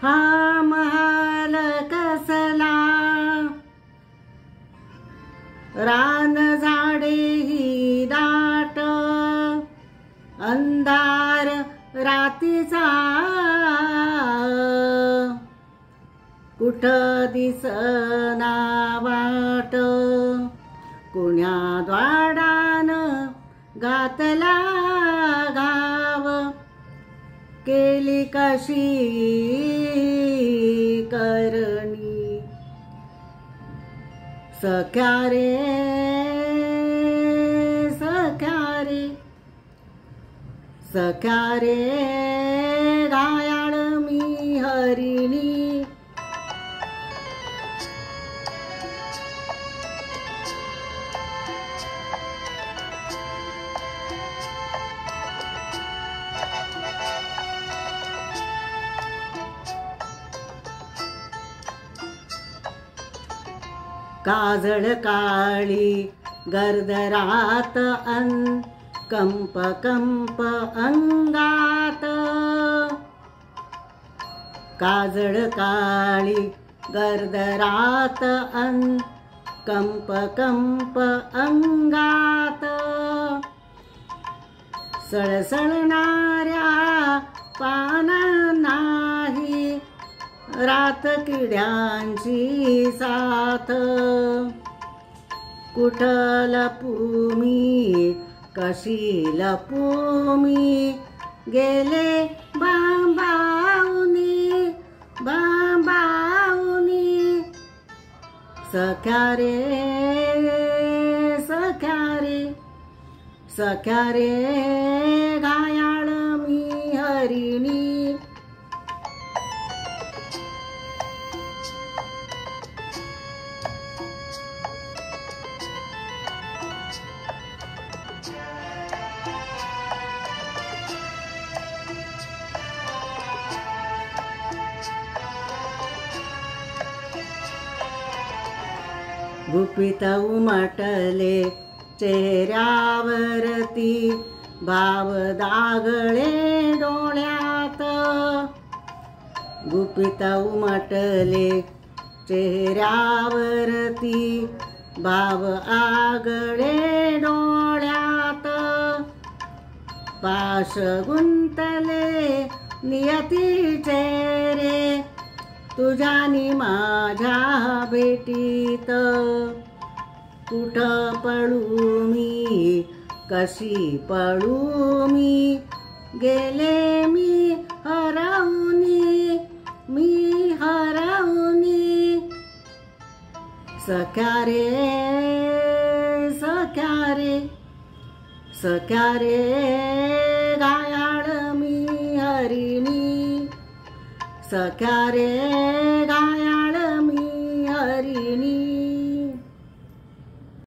हा महाल कसला, रान झाडे ही दाट, अंधार रातीचा कुठं दिसना वाट, कुण्या द्वाडान घातला गाव, केली कशी करणी, सख्या रे सख्या रे सख्या रे घायाळ मी हरिणी. काजळ काळी गर्दरात कंप कंप अंगात, काजळ काळी गर्दरात कंप कंप अंगात, सळसळणाऱ्या पानांनाही रात किड्यांची साथ, कुठं लपू मी कशी लपू मी, गेले बांबावनी बांबावनी, सख्या रे सख्या रे सख्या रे घायाळ मी हरिणी. गुपित उमटले चेहऱ्यावरती, भाव दागळे डोळ्यात, गुपित उमटले चेहऱ्यावरती, भाव आगळे डोळ्यात, पाश गुंतले नियतीचे रे, तुझ्यानी माझ्या भेटीत, कुठं पळू मी कशी पळू मी, गेले मी हरवूनी मी हरवूनी, सख्या रे सख्या रे सख्या रे घायाळ मी हरिणी, सख्या रे घायाळ